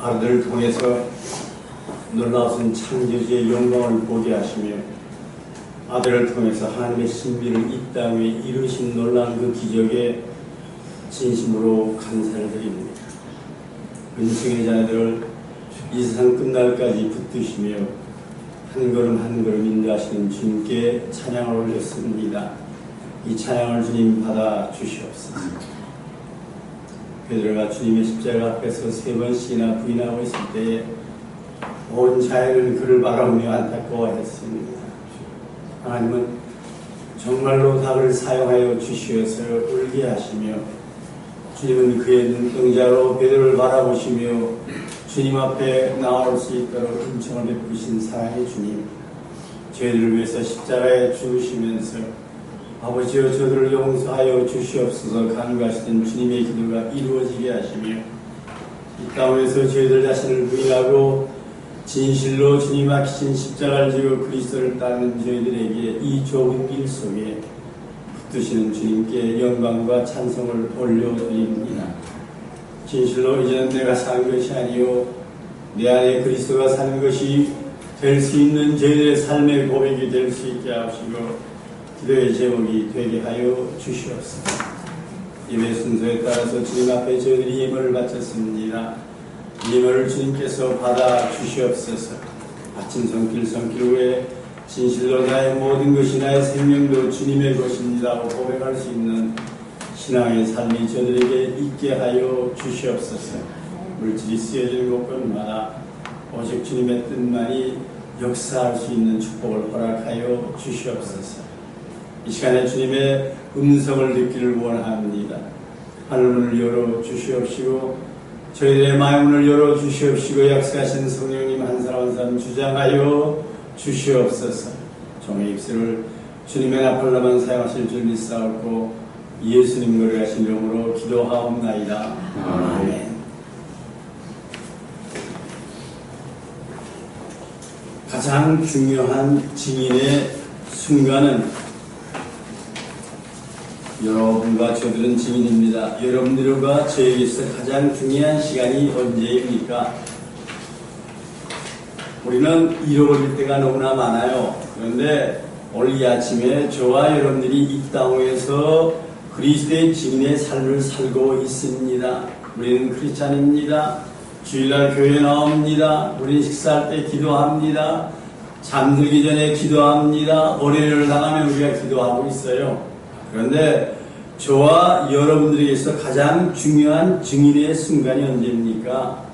아들을 통해서 놀라우신 창조주의 영광을 보게 하시며 아들을 통해서 하나님의 신비를 이 땅에 이루신 놀라운 그 기적에 진심으로 감사를 드립니다. 은총의 자녀들을 이 세상 끝날까지 붙드시며 한 걸음 한 걸음 인도하시는 주님께 찬양을 올렸습니다. 이 찬양을 주님 받아 주시옵소서. 베드로가 주님의 십자가 앞에서 3번씩이나 부인하고 있을 때에 온 자연은 그를 바라보며 안타까워했습니다. 하나님은 정말로 답을 사용하여 주시어서 울게 하시며 주님은 그의 눈동자로 베드로를 바라보시며 주님 앞에 나올 수 있도록 은총을 베푸신 사랑의 주님, 저희들을 위해서 십자가에 죽으시면서 아버지여 저들을 용서하여 주시옵소서 간구하시던 주님의 기도가 이루어지게 하시며 이 땅에서 저희들 자신을 부인하고 진실로 주님 앞이신 십자가를 지고 그리스도를 따르는 저희들에게 이 좁은 길 속에 붙드시는 주님께 영광과 찬송을 올려드립니다. 진실로 이제는 내가 사는 것이 아니요 내 안에 그리스도가 사는 것이 될 수 있는 저희들의 삶의 고백이 될 수 있게 하시고 기도의 제목이 되게 하여 주시옵소서. 예배 순서에 따라서 주님 앞에 저희들이 예물을 바쳤습니다. 예물을 주님께서 받아 주시옵소서. 아침 성길 성길 후에 진실로 나의 모든 것이 나의 생명도 주님의 것입니다 하고 고백할 수 있는 신앙의 삶이 저들에게 있게 하여 주시옵소서. 물질이 쓰여지는 곳곳마다 오직 주님의 뜻만이 역사할 수 있는 축복을 허락하여 주시옵소서. 이 시간에 주님의 음성을 듣기를 원합니다. 하늘문을 열어 주시옵시고 저희들의 마음문을 열어 주시옵시고 약속하신 성령님 한 사람 한 사람 주장하여 주시옵소서. 종의 입술을 주님의 나팔로만 사용하실 줄 믿사옵고 예수님 노래하신 이름으로 기도하옵나이다. 아멘. 가장 중요한 증인의 순간은 여러분과 저들은 증인입니다. 여러분들과 저에게서 가장 중요한 시간이 언제입니까? 우리는 잃어버릴 때가 너무나 많아요. 그런데 오늘 이 아침에 저와 여러분들이 이 땅에서 그리스도의 증인의 삶을 살고 있습니다. 우리는 크리스찬입니다. 주일날 교회에 나옵니다. 우리는 식사할 때 기도합니다. 잠들기 전에 기도합니다. 월요일을 나가면 우리가 기도하고 있어요. 그런데 저와 여러분들에게서 가장 중요한 증인의 순간이 언제입니까?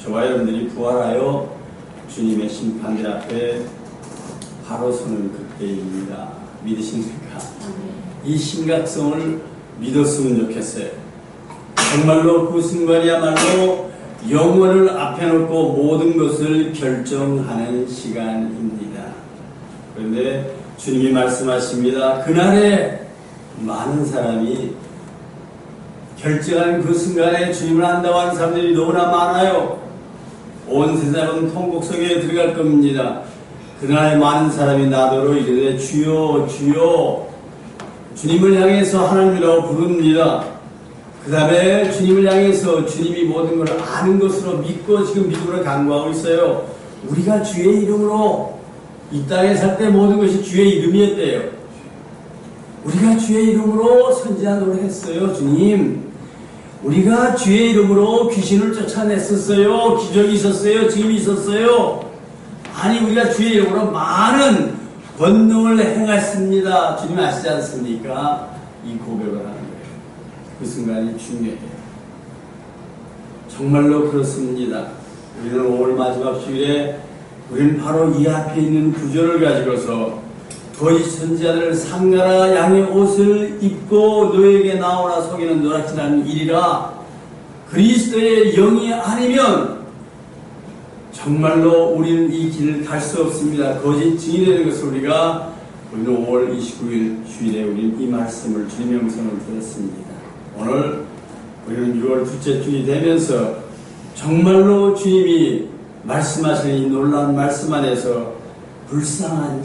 저와 여러분들이 부활하여 주님의 심판대 앞에 바로 서는 그때입니다. 믿으십니까? 이 심각성을 믿었으면 좋겠어요. 정말로 그 순간이야말로 영혼을 앞에 놓고 모든 것을 결정하는 시간입니다. 그런데 주님이 말씀하십니다. 그날에 많은 사람이 결정한 그 순간에 주님을 안다고 하는 사람들이 너무나 많아요. 온 세상은 통곡 속에 들어갈 겁니다. 그날에 많은 사람이 나더러 이르되 주여 주여 주님을 향해서 하나님이라고 부릅니다. 그 다음에 주님을 향해서 주님이 모든 걸 아는 것으로 믿고 지금 믿음으로 간구하고 있어요. 우리가 주의 이름으로 이 땅에 살 때 모든 것이 주의 이름이었대요. 우리가 주의 이름으로 선지자노를 했어요. 주님, 우리가 주의 이름으로 귀신을 쫓아냈었어요. 기적이 있었어요. 증인이 있었어요. 아니 우리가 주의 이름으로 많은 권능을 행했습니다. 주님 아시지 않습니까? 이 고백을 하는 거예요. 그 순간이 중요해요. 정말로 그렇습니다. 우리는 5월 마지막 주일에 우리는 바로 이 앞에 있는 구절을 가지고서 거짓 선지자들 상가라 양의 옷을 입고 너에게 나오라 속이는 노랗지는 일이라 그리스도의 영이 아니면 정말로 우리는 이 길을 갈 수 없습니다. 거짓 증인되는 것을 우리는 5월 29일 주일에 우리는 이 말씀을 주님의 음성을 들었습니다. 오늘 우리는 6월 둘째 주일이 되면서 정말로 주님이 말씀하시는 이 놀라운 말씀 안에서 불쌍한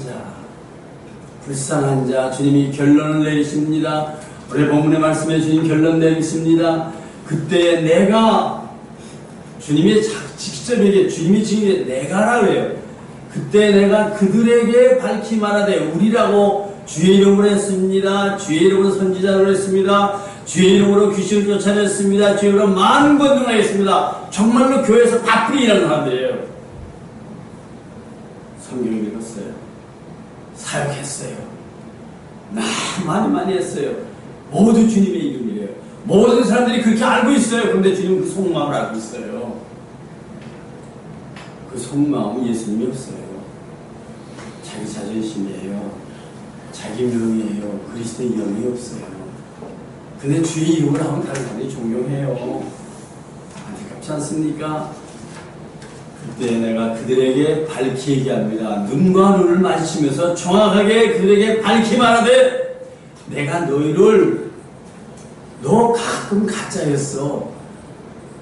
자 주님이 결론을 내리십니다. 오늘 본문의 말씀에 주님 결론 내리십니다. 그때 내가 주님이 직접 얘기해, 주님이 지금 내가라 그래요. 그때 내가 그들에게 밝히 말하되 우리라고 주의 이름으로 했습니다. 주의 이름으로 선지자로 했습니다. 주의 이름으로 귀신을 쫓아냈습니다. 주의 이름으로 많은 권능을 했습니다. 정말로 교회에서 바쁘게 일하는 사람들이에요. 성경 읽었어요. 사역했어요. 많이 했어요. 모두 주님의 이름이에요. 모든 사람들이 그렇게 알고 있어요. 그런데 주님은 그 속마음을 알고 있어요. 그 속마음은 예수님이 없어요. 자기 자존심이에요. 자기 명이에요. 그리스도의 영이 없어요. 근데 주의 이름을 하면 다른 사람들이 존경해요. 안타깝지 않습니까? 그때 내가 그들에게 밝히 얘기합니다. 눈과 눈을 마주치면서 정확하게 그들에게 밝히 말하되 내가 너희를 너 가끔 가짜였어.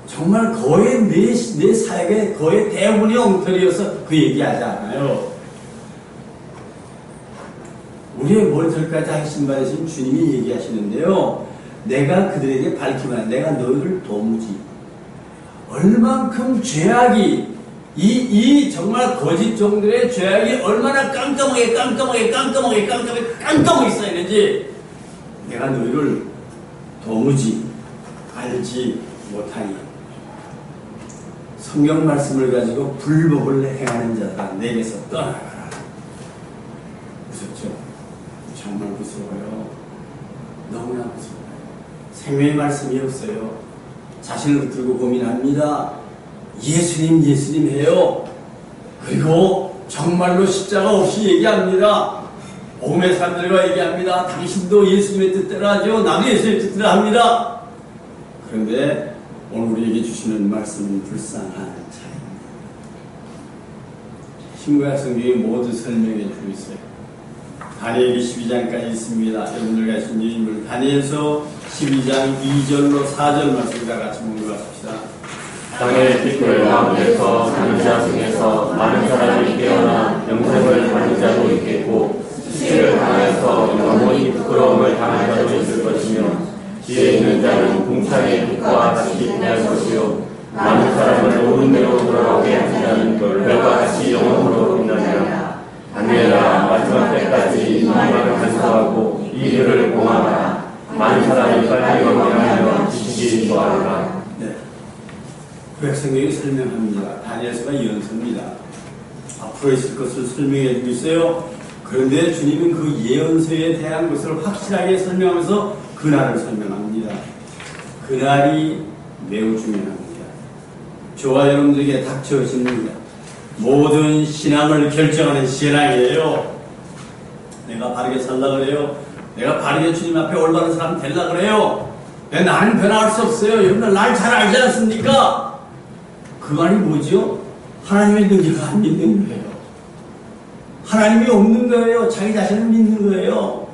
정말 거의 내 사역의 거의 대부분이 엉터리여서 그 얘기하지 않아요. 우리의 머리털까지 하신 바이신 주님이 얘기하시는데요. 내가 그들에게 밝히 말하되 내가 너희를 도무지 얼만큼 죄악이 이 정말 거짓 종들의 죄악이 얼마나 깜깜하게 쌓이는지 내가 너희를 도무지 알지 못하니 성경 말씀을 가지고 불법을 행하는 자다 내게서 떠나가라. 무섭죠? 정말 무서워요. 너무나 무서워요. 생명의 말씀이 없어요. 자신을 붙들고 고민합니다. 예수님 해요. 그리고 정말로 십자가 없이 얘기합니다. 복음의 사람들과 얘기합니다. 당신도 예수님의 뜻대로 하죠. 나도 예수님의 뜻대로 합니다. 그런데 오늘 우리에게 주시는 말씀은 불쌍한 자입니다. 신구약 성경이 모두 설명해 주고 있어요. 다니엘이 12장까지 있습니다. 여러분들 가신 인물 다니엘서 12장 2절로 4절 말씀 다 같이 묵상합시다. 땅의 빛을 가운데서 사는 자 중에서 많은 사람이 깨어나 영생을 받는 자도 있겠고 수치를 당해서 영원히 부끄러움을 당한 자도 있을 것이며 지혜 있는 자는 궁창의 빛과 같이 빛날 것이요 많은 사람을 옳은 대로 돌아오게 하는 자는 별과 같이 영원으로 빛나리라. 다니엘아 마지막 때까지 이 말을 간수하고 이 글을 공하라. 많은 사람이 빨리 영원하며 지식이 좋아하리라. 구약 성경이 설명합니다. 다니엘서가 예언서입니다. 앞으로 있을 것을 설명해 주고 있어요. 그런데 주님은 그 예언서에 대한 것을 확실하게 설명하면서 그날을 설명합니다. 그날이 매우 중요합니다. 저와 여러분들에게 닥쳐집니다. 모든 신앙을 결정하는 신앙이에요. 내가 바르게 살라 그래요. 내가 바르게 주님 앞에 올바른 사람 되려 그래요. 나는 변화할 수 없어요. 여러분들 날 잘 알지 않습니까? 그 말이 뭐죠? 하나님의 능력을 안 믿는 거예요. 하나님이 없는 거예요. 자기 자신을 믿는 거예요.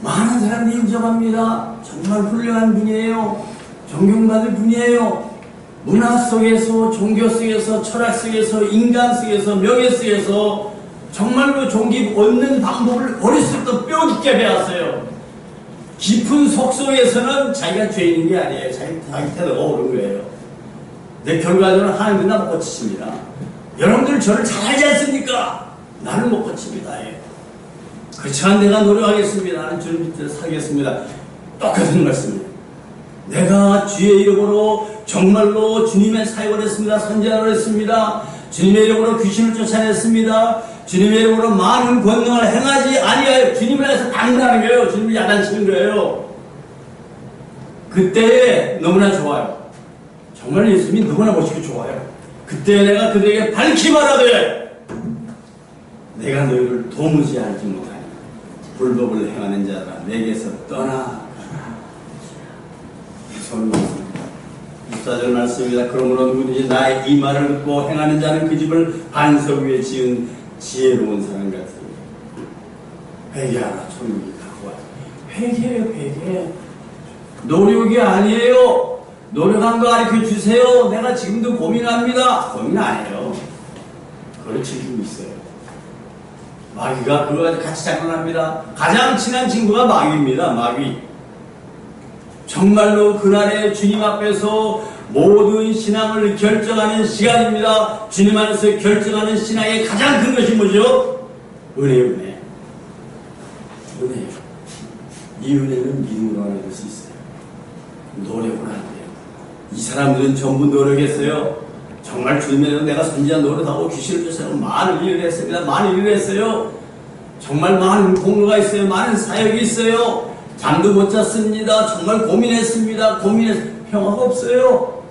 많은 사람들이 인정합니다. 정말 훌륭한 분이에요. 존경받을 분이에요. 문화 속에서, 종교 속에서, 철학 속에서, 인간 속에서, 명예 속에서 정말로 존귀 얻는 방법을 어렸을 때 뼈 깊게 배웠어요. 깊은 속속에서는 자기가 죄 있는 게 아니에요. 자기 태도가 옳은 거예요. 내 결과적으로 하나님은 나 못 고치십니다. 여러분들 저를 잘 알지 않습니까? 나를 못 고칩니다. 그렇지만 내가 노력하겠습니다. 나는 주를 믿고 살겠습니다. 똑같은 말씀이에요. 내가 주의 이름으로 정말로 주님의 사역을 했습니다. 선지자를 했습니다. 주님의 이름으로 귀신을 쫓아냈습니다. 주님의 이름으로 많은 권능을 행하지 아니하여 주님을 해서 당신하는 거예요. 주님을 야단치는 거예요. 그때 너무나 좋아요. 정말 예수님이 너무나 멋있게 좋아요. 그때 내가 그들에게 밝히 말하되 내가 너희를 도무지 알지 못하니 불법을 행하는 자라 내게서 떠나가라. 무서운 말씀입니다. 14절 말씀입니다. 그러므로 누구든지 나의 이 말을 듣고 행하는 자는 그 집을 반석 위에 지은 지혜로운 사람 같으니 회개하라. 천국이 가까워요. 회개해요. 회개. 노력이 아니에요. 노력한 거 가르쳐 주세요. 내가 지금도 고민합니다. 고민 안 해요. 가르쳐주고 있어요. 마귀가 그거 가지고 같이 장난합니다. 가장 친한 친구가 마귀입니다. 마귀. 정말로 그날에 주님 앞에서 모든 신앙을 결정하는 시간입니다. 주님 안에서 결정하는 신앙의 가장 큰 것이 뭐죠? 은혜. 이 은혜는 믿음으로 얻을 수 있어요. 노력을 안 돼요. 이 사람들은 전부 노력했어요. 정말 주님에서 내가 선지자 노릇하고 귀신을 쫓아서 많은 일을 했습니다. 많은 일을 했어요. 정말 많은 공로가 있어요. 많은 사역이 있어요. 잠도 못 잤습니다. 정말 고민했습니다. 평화가 없어요.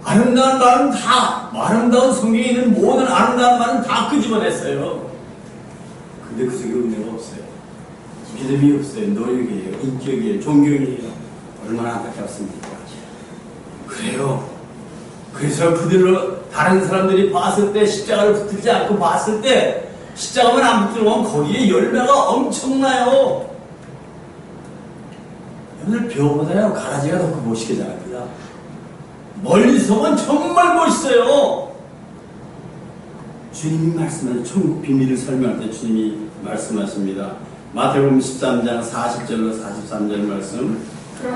아름다운 말은 아름다운 성경에 있는 모든 아름다운 말은 다 끄집어냈어요. 근데 그 속에 은혜가 없어요. 믿음이 없어요. 노력이에요. 인격이에요. 존경이에요. 얼마나 안타깝습니까? 그래요. 그래서 그들로 다른 사람들이 봤을 때 십자가를 붙들지 않고 봤을 때 십자가만 안 붙들면 거기에 열매가 엄청나요. 여러분들 벼보다요 가라지가 더 멋있게 자랍니다. 멀리서 보면 정말 멋있어요. 주님이 말씀하는 천국 비밀을 설명할 때 주님이 말씀하십니다. 마태복음 13장 40절로 43절 말씀.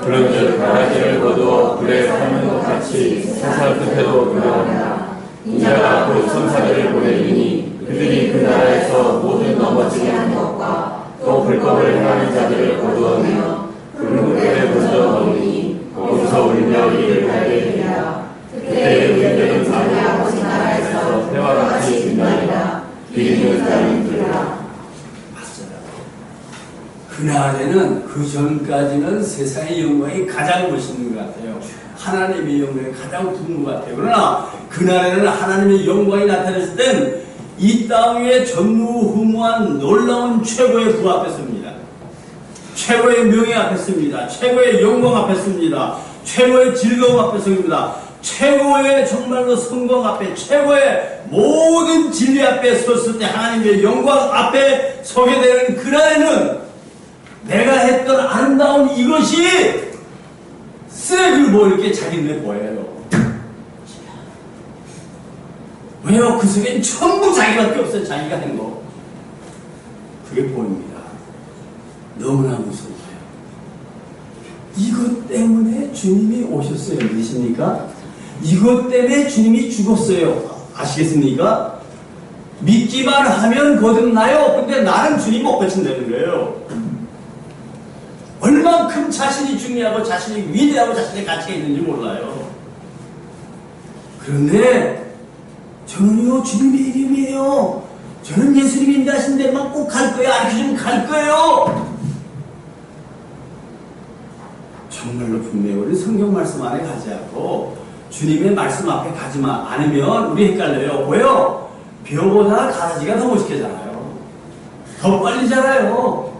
그런즉 가라지를 거두어 불에 삶은 것 같이 세상 끝에도 돌아온다. 인자가 곧 천사들을 보내리니 그들이 그 나라에서 모든 넘어지게 하는 것과 또 불법을 행하는 자들을 거두어내어 불문에 던져 넣으니 거기서 울며 이를 갈게 되리라. 그때 의인들은 자기 아버지 나라에서 해와 같이 빛나리라. 귀 있는 자는 들으라. 그날에는 그 전까지는 세상의 영광이 가장 멋있는 것 같아요. 하나님의 영광이 가장 부은 것 같아요. 그러나 그날에는 하나님의 영광이 나타났을 땐 이 땅 위에 전무후무한 놀라운 최고의 부 앞에 섭니다. 최고의 명예 앞에 섭니다. 최고의 영광 앞에 섭니다. 최고의 즐거움 앞에 섭니다. 최고의 정말로 성공 앞에, 최고의 모든 진리 앞에 섰을 때 하나님의 영광 앞에 서게 되는 그날에는 내가 했던 아름다운 이것이 쓰레기를 뭐 이렇게 자기 눈에 보여요. 왜요? 그 속엔 전부 자기밖에 없어요. 자기가 한 거. 그게 보입니다. 너무나 무서워요. 이것 때문에 주님이 오셨어요. 믿으십니까? 이것 때문에 주님이 죽었어요. 아시겠습니까? 믿기만 하면 거듭나요. 근데 나는 주님 못 고친다는 거예요. 얼만큼 자신이 중요하고 자신이 위대하고 자신의 가치가 있는지 몰라요. 그런데 저는요 주님의 이름이에요. 저는 예수님이 인도하신 데만 꼭 갈 거예요. 알려주면 갈 거예요. 정말로 분명히 우리 성경 말씀 안에 가지 않고 주님의 말씀 앞에 가지만 않으면 우리 헷갈려요. 왜요? 벼보다 가라지가 더 멋있게 자라요. 더 빨리 자라요.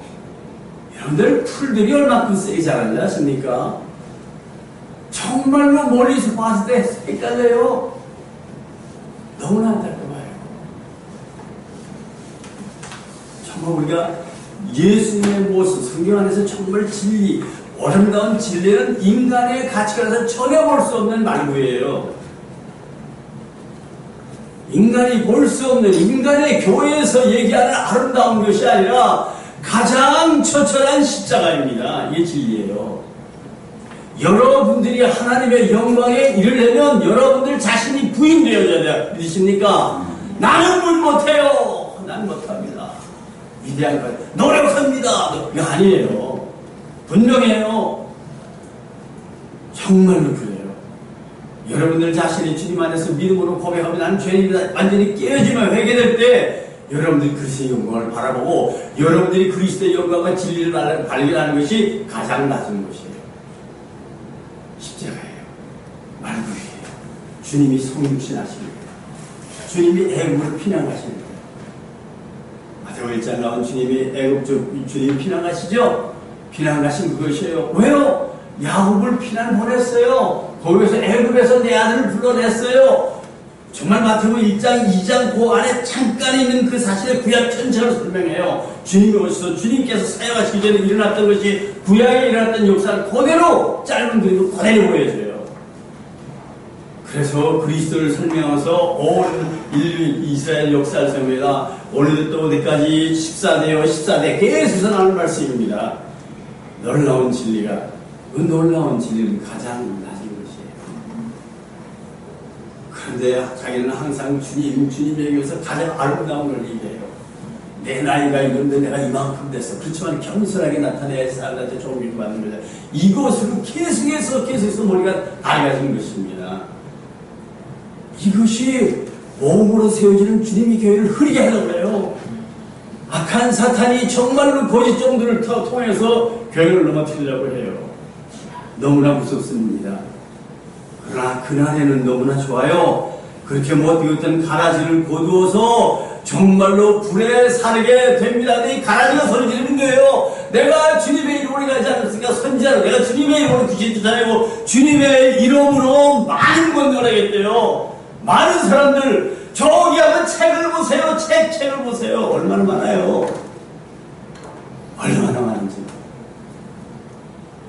여러분들 풀들이 얼마큼 세게 자라는지 아십니까? 정말로 멀리서 봤을 때 헷갈려요. 너무나 안타까워요. 정말 우리가 예수님의 모습, 성경 안에서 정말 진리, 아름다운 진리는 인간의 가치관에서 전혀 볼 수 없는 말구예요. 인간이 볼 수 없는, 인간의 교회에서 얘기하는 아름다운 것이 아니라 가장 처절한 십자가입니다. 이게 진리예요. 여러분들이 하나님의 영광에 이르려면 여러분들 자신이 부인되어야 돼요. 믿으십니까? 나는 뭘 못해요. 난 못합니다. 위대한 것 노력합니다. 이거 아니에요. 분명해요. 정말로 그래요. 여러분들 자신이 주님 안에서 믿음으로 고백하면 나는 죄인이다 완전히 깨어지면 회개될 때 여러분들이 그리스도의 영광을 바라보고 여러분들이 그리스도의 영광과 진리를 발견하는 것이 가장 낮은 것이에요. 십자가예요. 말구이에요. 주님이 성육신 하십니다. 주님이 애굽을 피난가십니다. 마태복음 1장 나온 주님이 애굽 주님이 피난가시죠? 피난가신 그것이에요. 왜요? 야곱을 피난 보냈어요. 거기서 애굽에서 내 아들을 불러냈어요. 정말 마태복음 1장, 2장 그 안에 잠깐 있는 그 사실을 구약 전체로 설명해요. 주님이 오셔서 주님께서 사역하시기 전에 일어났던 것이 구약에 일어났던 역사를 그대로 짧은 그림으로 그대로 보여줘요. 그래서 그리스도를 설명해서 온 인류 이스라엘 역사를 설명합니다. 오늘부터 어디까지 14대요 14대 계속해서 나오는 말씀입니다. 놀라운 진리가 그 놀라운 진리는 가장 낮은 것이에요. 그런데 자기는 항상 주님에게서 가장 아름다운 걸 얘기해요. 내 나이가 이런데 내가 이만큼 됐어. 그렇지만 겸손하게 나타내야 사람한테 존경을 받는 거죠. 이것으로 계속해서 머리가 밝아진 것입니다. 이것이 몸으로 세워지는 주님이 교회를 흐리게 하려고 해요. 악한 사탄이 정말로 거짓 정도를 통해서 교회를 넘어뜨리려고 해요. 너무나 무섭습니다. 그러나 그날에는 너무나 좋아요. 그렇게 못되었던 가라지를 거두어서 정말로 불에 사르게 됩니다. 이 가라지가 소리 지르는 거예요. 내가 주님의 이름으로 가지 않았으니까 선지자로 내가 주님의 이름으로 귀신 쫓아내고 주님의 이름으로 많은 권능을 하겠대요. 많은 사람들 저기 한번 책을 보세요. 책을 보세요. 얼마나 많아요. 얼마나 많은지.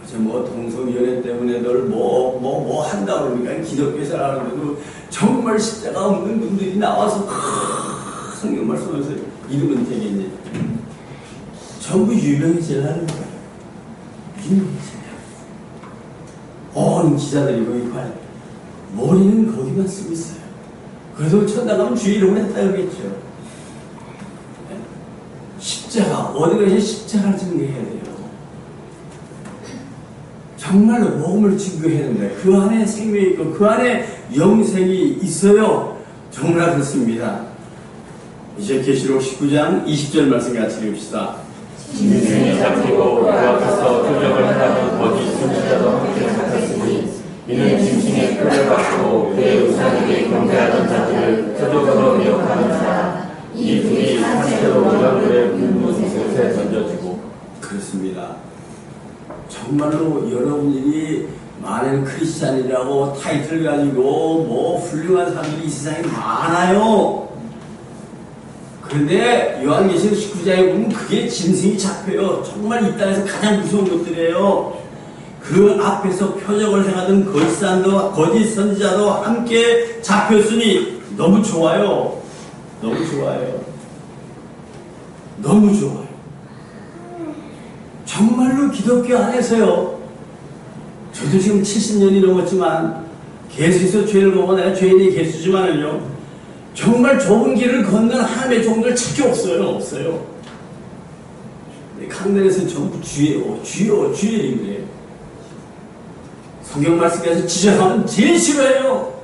어제 동성연애 때문에 널 뭐 한다 그러니까 기독교 사람들도 정말 십자가 없는 분들이 나와서 성경 말씀하면서 이름은 되겠니? 전부 유명해지려는 거예요. 유명해지려고. 온 기자들이 거기 봐요. 머리는 거기만 쓰고 있어요. 그래도 천당 가면 주의 이름을 했다 그러겠죠. 십자가, 어디 가서 십자가를 증거해야 돼요. 정말로 몸을 증거해야 됩니다. 그 안에 생명이 있고 그 안에 영생이 있어요. 정말 그렇습니다. 이제 계시록 19장 20절 말씀 같이 읽읍시다. 짐승이 잡히고 그 앞에서 표적을 하라는 거짓 선지자도 함께 잡혔으니 이는 짐승의 표를 받고 그의 우상에게 경배하던 자들을 표적으로 미혹하는 자라. 이 둘이 사체로 무덤들의 붉은 곳에 던져지고. 그렇습니다. 정말로 여러분들이 많은 크리스찬이라고 타이틀 가지고 훌륭한 사람들이 이 세상에 많아요. 그런데 요한계시록 19장에 보면 그게 짐승이 잡혀요. 정말 이 땅에서 가장 무서운 것들이에요. 그 앞에서 표적을 행하던 거짓 선지자도 함께 잡혔으니 너무 좋아요. 너무 좋아요. 너무 좋아요. 정말로 기독교 안에서요. 저도 지금 70년이 넘었지만 계속해서 죄를 보고 내가 죄인이 계수지만은요. 정말 좁은 길을 걷는 하나님의 종들 찾기 없어요. 강단에서는 전부 주예요. 그래요. 성경 말씀에서 지적하면 제일 싫어해요.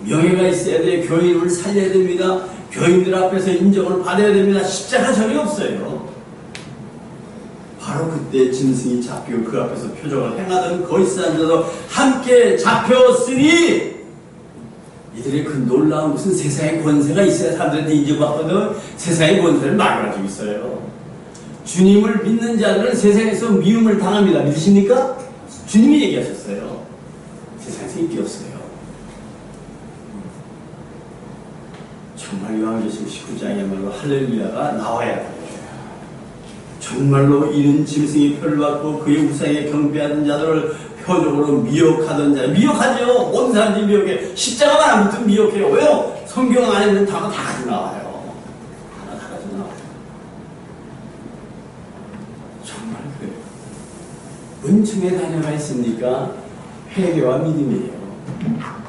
명예가 있어야 돼요. 교인을 살려야 됩니다. 교인들 앞에서 인정을 받아야 됩니다. 십자가 전이 없어요. 바로 그때 짐승이 잡히고 그 앞에서 표적을 행하던 거짓 선지자도 함께 잡혔으니 이들의 그 놀라운 무슨 세상의 권세가 있어야 사람들한테 인정받거든. 세상의 권세를 많이 가지고 있어요. 주님을 믿는 자들은 세상에서 미움을 당합니다. 믿으십니까? 주님이 얘기하셨어요. 세상에서 인기 없어요. 정말 요한계시록 19장이야말로 할렐루야가 나와야 돼요. 정말로 이는 짐승이 표를 받고 그의 우상에 경배하던 자들을 표적으로 미혹하던 자. 미혹하죠. 모든 사람들이 미혹해. 십자가만 안 붙으면 미혹해요. 왜요? 성경 안에 있는 단어 다 가지고 나와요. 다 가지고 나와요. 정말 그래요. 은총의 단어가 있습니까? 회개와 믿음이에요.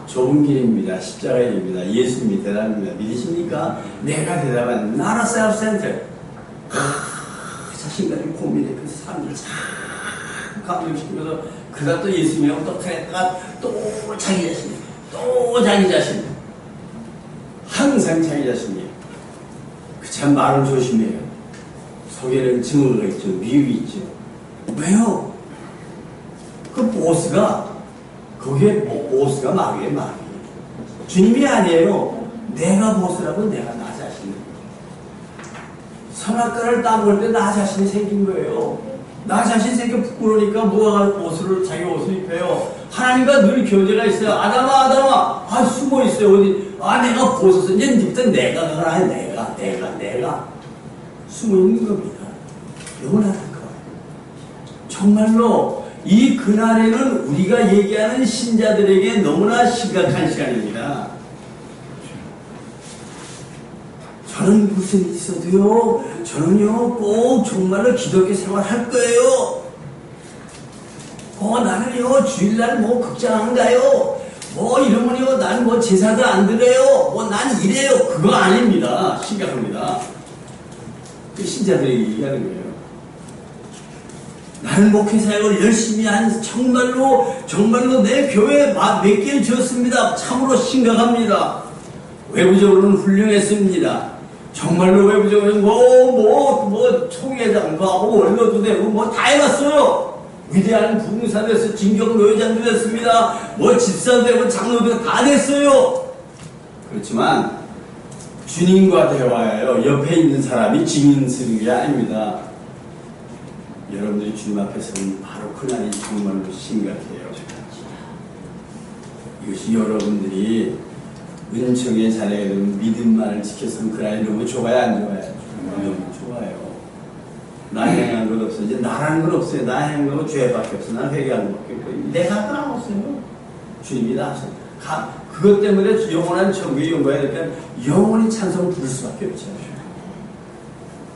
좁은 길입니다. 십자가의 길입니다. 예수님이 대답합니다. 믿으십니까? 내가 대답한 나라 셀프-센터. 자신감이 고민해. 그 사람들을 참 감동시키면서 그러다 또 예수님하고 또 그랬다가 또 자기 자신 항상 자기 자신이에요. 그 참 말을 조심해요. 속에는 증오가 있죠. 미움이 있죠. 왜요? 그 보스가 거기에 보스가 마귀예요. 마귀. 주님이 아니에요. 내가 보스라고 내가 나 자신을. 선악과를 따먹을 때 나 자신이 생긴 거예요. 나 자신 생겨 부끄러우니까 누가 옷을 자기 옷을 입혀요. 하나님과 늘 교제가 있어요. 아담아 숨어 있어요. 어디 내가 벗었어. 이제 니부터 내가 그거나 내가 숨어 있는 겁니다. 영원한 거예요. 정말로 이 그날에는 우리가 얘기하는 신자들에게 너무나 심각한 시간입니다. 저는 무슨 일이 있어도요, 저는요, 꼭 정말로 기독교 생활 할 거예요. 나는요 주일날 뭐 극장 안 가요. 이러면요 난 뭐 제사도 안 드려요. 난 이래요. 그거 아닙니다. 심각합니다. 그 신자들이 얘기하는 거예요. 나는 목회사역을 열심히 한 정말로 내 교회에 몇 개를 지었습니다. 참으로 심각합니다. 외부적으로는 훌륭했습니다. 정말로 외부적으로는 총회장 가고 원로도 되고 다 해봤어요. 위대한 부흥사 돼서 진경노회장도 됐습니다. 집사도 되고 장로도 다 됐어요. 그렇지만 주님과 대화해요. 옆에 있는 사람이 증인 쓰는 게 아닙니다. 여러분들이 주님 앞에서는 바로 그날이 정말로 심각해요. 이것이 여러분들이 은총의 자녀가 되면 믿음만을 지켰으면 그날이 너무 좋아요, 안 좋아요? 너무 좋아요. 나 행한 것 없어. 이제 나라는 건 없어요. 나 행한 건 죄밖에 없어. 난 회개하는 것밖에 없고. 내가 한 건 없어요. 주님이 다 하셔. 그것 때문에 영원한 천국에 연구해야 되니까 영원히 찬송을 부를 수밖에 없죠.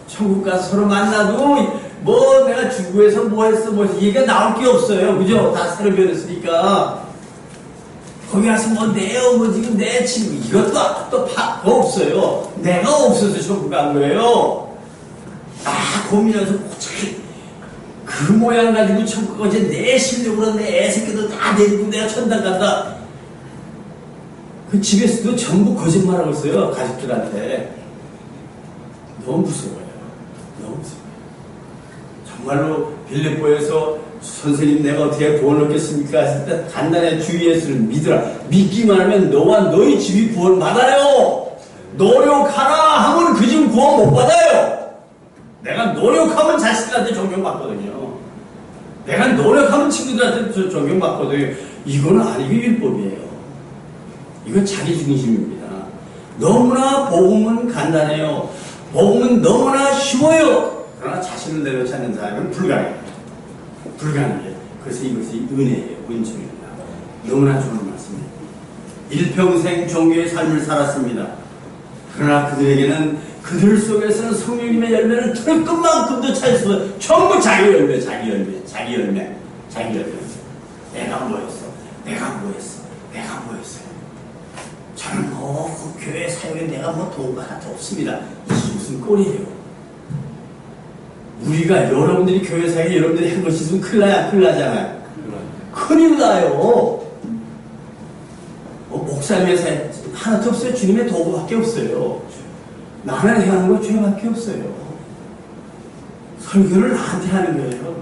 천국 가서 서로 만나도 내가 중국에서 뭐 했어 얘기가 나올 게 없어요. 그죠? 다 새로 변했으니까. 거기 가서 지금 내 친구 이것도 없어요. 내가 없어서 천국 간 거예요. 고민해서 그 모양 가지고 천국 어제 내 실력으로 내 애새끼도 다 데리고 내가 천당 간다. 그 집에서도 전부 거짓말하고 있어요. 가족들한테. 너무 무서워요. 너무 무서워요. 정말로 빌립보에서 선생님 내가 어떻게 구원 얻겠습니까? 했을 때 간단히 주 예수를 믿으라. 믿기만 하면 너와 너희 집이 구원 받아요. 노력하라 하면 그 집 구원 못 받아요. 내가 노력하면 자식들한테 존경받거든요. 내가 노력하면 친구들한테 존경받거든요. 이거는 아니고 율법이에요. 이건 자기 중심입니다. 너무나 복음은 간단해요. 복음은 너무나 쉬워요. 그러나 자신을 내려놓지 않는 사람은 불가능해요. 불가능해요. 그래서 이것이 은혜예요. 은총입니다. 너무나 좋은 말씀입니다. 일평생 종교의 삶을 살았습니다. 그러나 그들 속에서는 성령님의 열매를 틀 것만큼도 찾을 수 없어요. 전부 자기 열매. 내가 뭐했어. 저는 그 교회 사역에 내가 도움가 하나도 없습니다. 이게 무슨 꼴이에요. 우리가 여러분들이 교회 사역에 여러분들이 한 것이 있으면 큰일 나잖아요. 큰일 나요. 목사님의 사역 하나도 없어요. 주님의 도움밖에 없어요. 나는 행하는 거 죄밖에 없어요. 설교를 나한테 하는 거예요.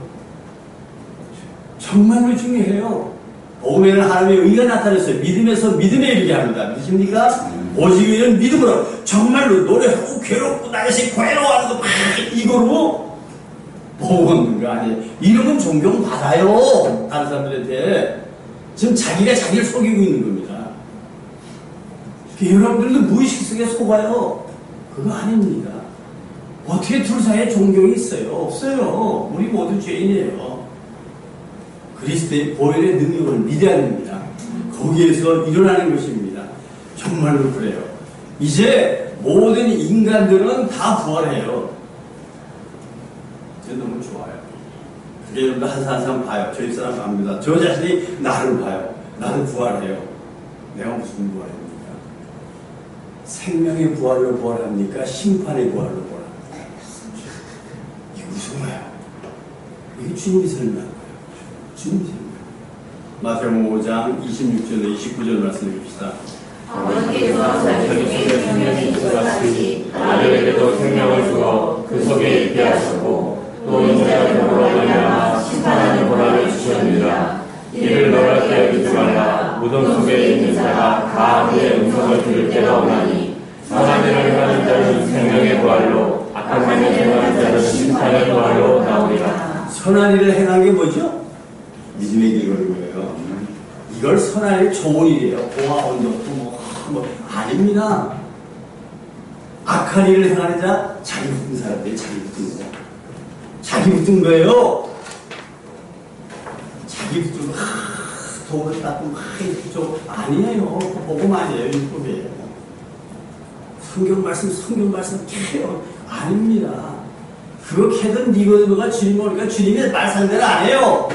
정말로 중요해요. 복음에는 하나님의 의가 나타났어요. 믿음에서 믿음에 이르게 합니다. 믿으십니까? 오직 의는 믿음으로. 정말로 노력하고 괴롭고 나에서 괴로워하는 거 이거로 복음 얻는 거 아니에요. 이러면 존경받아요. 다른 사람들한테. 지금 자기가 자기를 속이고 있는 겁니다. 여러분들도 무의식 속에 속아요. 그거 아닙니다. 어떻게 둘 사이에 존경이 있어요? 없어요. 우리 모두 죄인이에요. 그리스도의 보혈의 능력을 믿어야 됩니다. 거기에서 일어나는 것입니다. 정말로 그래요. 이제 모든 인간들은 다 부활해요. 이제 너무 좋아요. 그게 여러분들 한 사람 봐요. 저 입사람 갑니다. 저 자신이 나를 봐요. 나도 부활해요. 내가 무슨 부활입니까? 생명의 부활로 부활합니까? 심판의 부활로 부활합니까? 이게 무슨 거야? 이게 주님이 설명한 거예요. 주님이 설명한 거예요. 마태복음 5장 26절로 29절 말씀 읽읍시다. 아버지께서 자기 속에 생명이 있으셨으니 아들에게도 생명을 주어 그 속에 있게 하셨고 또 인자의 복으로 말미암아 심판하는 권한을 주셨느니라. 이를 너렇게 여기지 말라. 무덤 속에 있는 자가 다 그의 음성을 들을 때가 오나니 선한 일을 행하는 자는 생명의 부활로 악한 일을 행하는 자는 심판의 부활로 나오리라. 선한 일을 행한 게 뭐죠? 믿음의 길 걸은 거예요. 이걸 선한 일 좋은 일이에요. 공화원도 뭐 아닙니다. 악한 일을 행하는 자, 자기 붙은 사람들이 자기 붙은 자. 자기 붙은 거예요. 자기 붙은 거, 돈을 닦고 좀 아니에요. 복음 아니에요. 율법이에요. 성경 말씀 캐요. 아닙니다. 그거 캐던 니거가 주님 오니까 주님의 말 상대를 안 해요.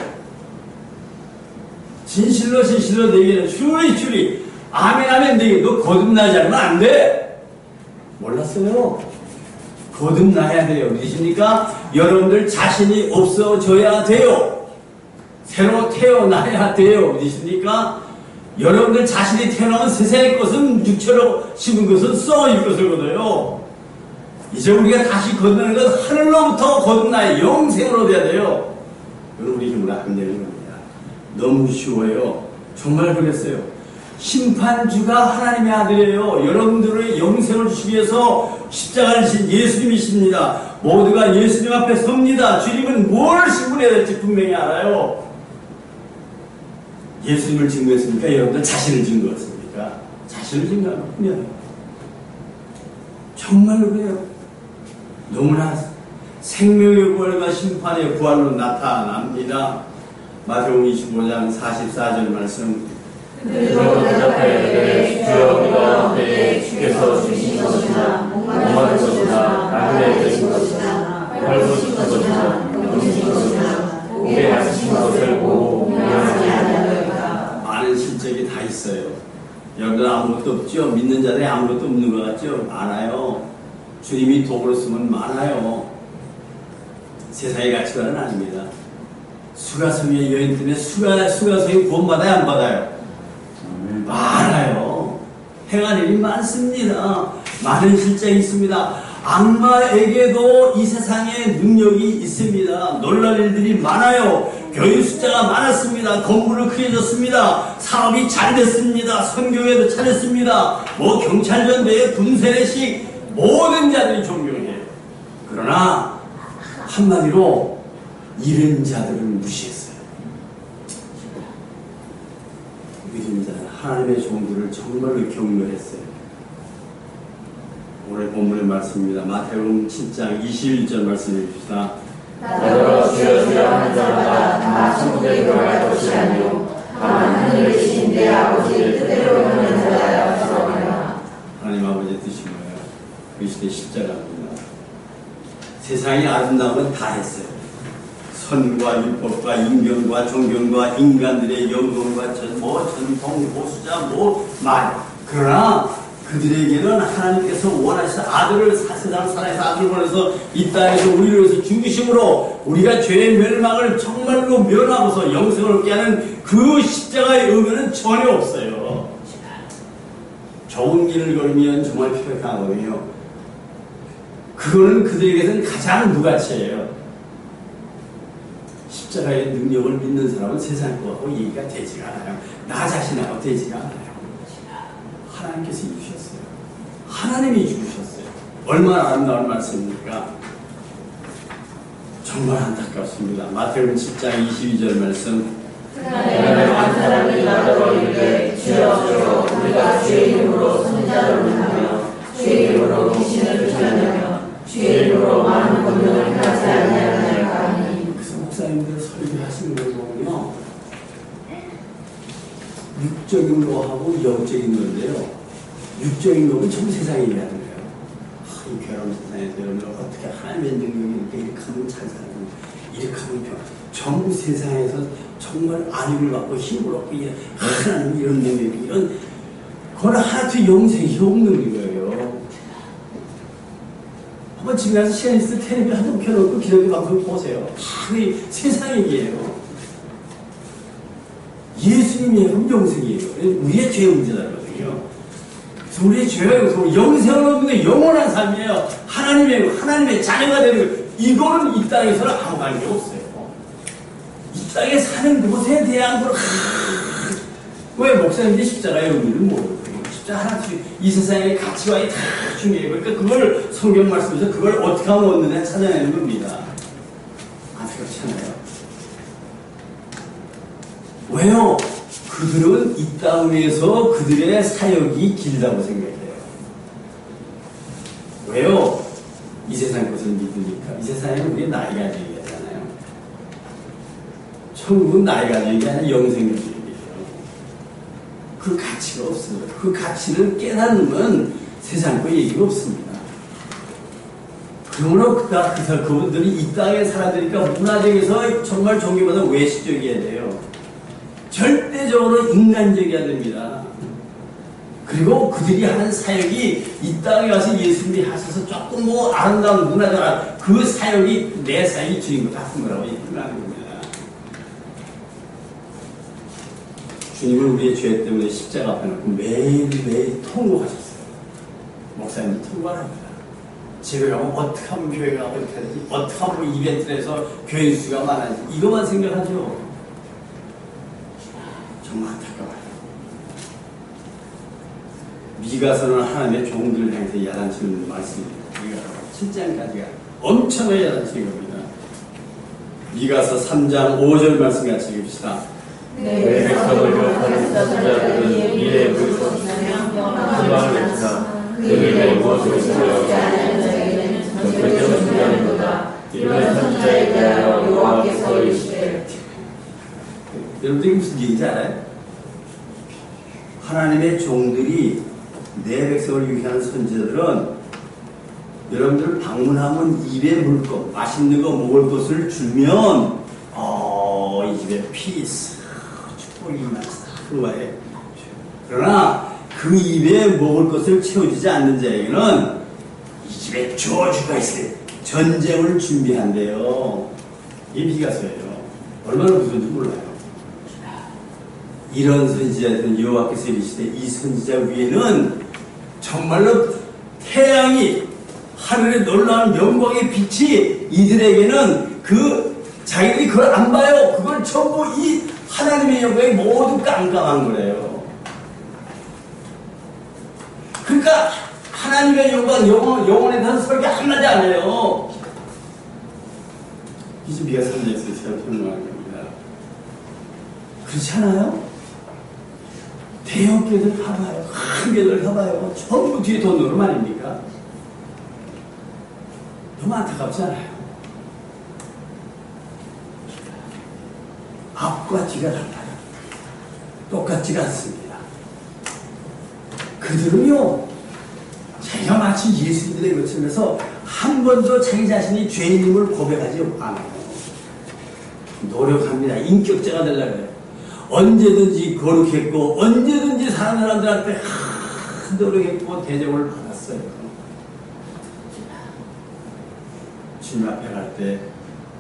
진실로 진실로 내게 주리 아멘 아멘 내게 너 거듭나지 않으면 안 돼. 몰랐어요. 거듭나야 돼요. 믿으십니까? 여러분들 자신이 없어져야 돼요. 새로 태어나야 돼요. 믿으십니까? 여러분들 자신이 태어나면 세상의 것은 육체로 심은 것은 썩어질 것을 거둬요. 이제 우리가 다시 거듭나는 건 하늘로부터 거듭나야 영생으로 돼야 돼요. 그건 우리 힘으로 안 되는 겁니다. 너무 쉬워요. 정말 그랬어요. 심판주가 하나님의 아들이에요. 여러분들의 영생을 주시기 위해서 십자가를 지신 예수님이십니다. 모두가 예수님 앞에 섭니다. 주님은 뭘 신분해야 될지 분명히 알아요. 예수님을 증거했습니까? 여러분들 자신을 증거했습니까? 자신을 증거하면 정말로 그래요. 너무나 생명의 부활과 심판의 부활로 나타납니다. 마태복음 25장 44절 말씀. 그들도 대답하여 이르되 주여 우리가 가운데 주께서 주신 것이나 목마른 것이나 나그네 되신 것이나 헐벗은 것이나 병드신 것이나 목에 다치신 것을 보고 명하지 아니하였다. 많은 실적이 다 있어요. 여러분들 아무것도 없죠? 믿는 자들이 아무것도 없는 것 같죠? 많아요. 주님이 도구로 쓰면 많아요. 세상의 가치관은 아닙니다. 수가성의 여인 때문에 수가성이 구원받아야 안 받아요? 많아요. 행한 일이 많습니다. 많은 실정이 있습니다. 악마에게도 이 세상에 능력이 있습니다. 놀랄 일들이 많아요. 교인 숫자가 많았습니다. 건물을 크게 졌습니다. 사업이 잘 됐습니다. 선교회도 차렸습니다. 뭐 경찰전대에 군세례식 모든 자들이 존경해요. 그러나 한마디로 이른 자들을 무시했어요. 믿은 자는 하나님의 종들을 정말로 경멸했어요. 오늘 본문의 말씀입니다. 마태복음 7장 21절 말씀해 줍시다. 나더러 주여 주여 하는 자마다 다 천국에 들어갈 것이 아니요 다만 하늘에 계신 내 아버지의 뜻대로 하는 자라야 하시리라. 하나님 아버지의 뜻이 뭐예요? 그리스도의 십자가입니다. 세상이 아름다운 건 다 했어요. 선과 율법과 인경과 존경과 인간들의 영광과 전통, 보수자, 말. 그러나 그들에게는 하나님께서 원하시는 아들을 세상 살아서 아들을 보내서 이 땅에서 우리를 위해서 죽으심으로 우리가 죄의 멸망을 정말로 면하고서 영생을 얻게 하는 그 십자가의 의미는 전혀 없어요. 좋은 길을 걸으면 정말 필요하거든요. 그거는 그들에게서는 가장 무가치예요. 십자가의 능력을 믿는 사람은 세상 거하고 얘기가 되지가 않아요. 나 자신하고 되지가 않아요. 하나님께서 주셨어요. 하나님이 주셨어요. 얼마나 아름다운 말씀입니까? 정말 안타깝습니다. 마태복음 10장 22절 말씀. 그날에 한 사람이 나더러 이르되 주여 주여 우리가 주의 이름으로 선지자를 하며 주의 이름으로 귀신을 쫓아내며 주의 이름으로 많은 권능을 행하지 아니하나이까 하니. 그래서 목사님들 설교하시는 걸 보면요, 육적인 거하고 영적인 건데요. 육적인 거는 전 세상에 얘기하는 거예요. 이 괴로운 세상에서 여러분들 어떻게 하나님의 능력이 이렇게 하면 잘 살고 이렇게 하면 전 세상에서 정말 안위를 받고 힘을 얻고 하나님 이런 능력이 이런 그건 하나도 영생이 없는 거예요. 한번 집에 가서 시간 있을 때 텔레비 한번 켜놓고 기독교 방송 보세요. 다 세상 얘기예요. 예수님이에요. 영생이에요. 우리의 죄 문제다거든요. 우리의 죄가 영생을 얻는 게 영원한 삶이에요. 하나님의 자녀가 되는 거예요. 이거는 이 땅에서는 아무 관계 없어요. 이 땅에 사는 것에 대한 걸 왜 목사님들이 십자가의 의미를 모르고 십자가 하나씩 이 세상의 가치관이 다 중요해요. 그러니까 그걸 성경 말씀에서 그걸 어떻게 하면 얻느냐 찾아내는 겁니다. 안타깝잖아요. 왜요? 그들은 이 땅에서 그들의 사역이 길다고 생각해요. 왜요? 이 세상 것을 믿으니까. 이 세상에는 우리 나이가 얘기하잖아요. 천국은 나이가 얘기 아니라 영생을 얘기해요. 그 가치가 없어요. 그 가치를 깨닫는 세상 거 얘기가 없습니다. 그러므로 그분들이 이 땅에 살아드니까 문화적에서 정말 종교보다 외식적이어야 돼요. 절대적으로 인간적이어야 됩니다. 그리고 그들이 하는 사역이 이 땅에 와서 예수님이 하셔서 조금 뭐 아름다운 문화적인 그 사역이 내 사역이 주인 것 같은 거라고 얘기하는 겁니다. 주님은 우리의 죄 때문에 십자가 앞에 놓고 매일매일 통곡하셨어요. 목사님이 통곡을 합니다. 집에 가면 어떻게 하면 교회가 어떻게 되지? 어떻게 하면 이벤트를 해서 교인 수가 많아지? 이것만 생각하죠. 정말 안타까워요. 미가서는 하나님의 종들을 향해서 야단치는 말씀입니다. 미가서 7장까지가 엄청나게 야단치는 겁니다. 미가서 3장 5절 말씀 같이 읽읍시다. 내 백성을 유혹하는 선지자들은 이에 물고 소망을 내치나 그들의 무엇을 지으려고 하는 자에게는 전쟁을 준비하는도다. 이런 선지자에 대하여 여호와께서 이르시되. 여러분들 무슨 얘기인지 알아요? 하나님의 종들이 내 백성을 유혹하는 선지자들은 여러분들 방문하면 입에 물 것, 맛있는 거 먹을 것을 주면 이 집에 피스 축복이 많은 거예요. 그러나 그 입에 먹을 것을 채워주지 않는 자에게는 이 집에 저주가 있어요. 전쟁을 준비한대요. 이 미가서예요. 얼마나 무서운지 몰라요. 이런 선지자들은 여호와께서 이르시되 이 선지자 위에는 정말로 태양이 하늘의 놀라운 영광의 빛이 이들에게는 자기들이 그걸 안 봐요. 그걸 전부 이 하나님의 영광이 모두 깜깜한 거래요. 그러니까 하나님의 영혼에 대한 설교 한마디 안 해요. 이제 미가 3장에서 제가 설명하는 겁니다. 그렇지 않아요? 대형 교회들 가봐요. 큰 교회들 가봐요. 전부 뒤에 돈으로 말입니까? 너무 안타깝지 않아요? 앞과 뒤가 달라요. 똑같지가 않습니다. 그들은요, 자기가 마치 예수님들의 것처럼해서 한 번도 자기 자신이 죄인임을 고백하지 않아요. 노력합니다. 인격자가 되려고 해요. 언제든지 거룩했고 언제든지 사람들한테 노력했고 대접을 받았어요. 주님 앞에 갈 때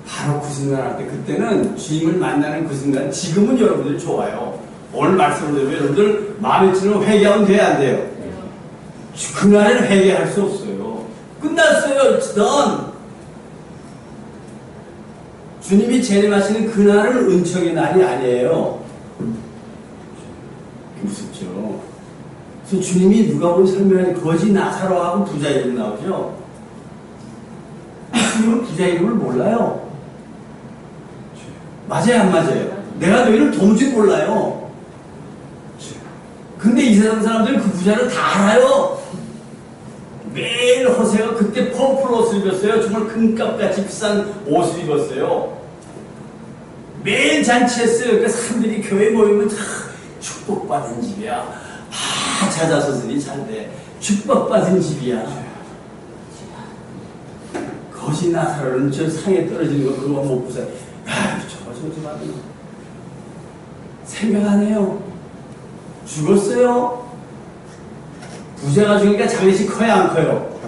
바로 그 순간 할 때 그때는 주님을 만나는 그 순간 지금은 여러분들이 좋아요. 오늘 말씀으로 여러분들 마음에 드는 회개하면 돼야 안 돼요? 그날에는 회개할 수 없어요. 끝났어요. 넌 주님이 재림하시는 그날은 은총의 날이 아니에요. 무섭죠. 그래서 주님이 누가복음 설명하는 거지 나사로하고 부자 이름 나오죠. 주님은 부자 이름을 몰라요. 맞아요, 안 맞아요? 내가 너희를 도무지 몰라요. 근데 이 세상 사람들은 그 부자를 다 알아요. 매일 허세가 그때 퍼플 옷을 입었어요. 정말 금값같이 비싼 옷을 입었어요. 매일 잔치했어요. 그러니까 사람들이 교회 모이면 다 축복받은 집이야. 자자서들이 잘 돼. 축복받은 집이야. 거지 나사로는 저 상에 떨어지는 거 그거 못 보세요. 야, 저거 받으면 생각 안 해요. 죽었어요. 부자가 죽으니까 장례식 커요, 안 커요?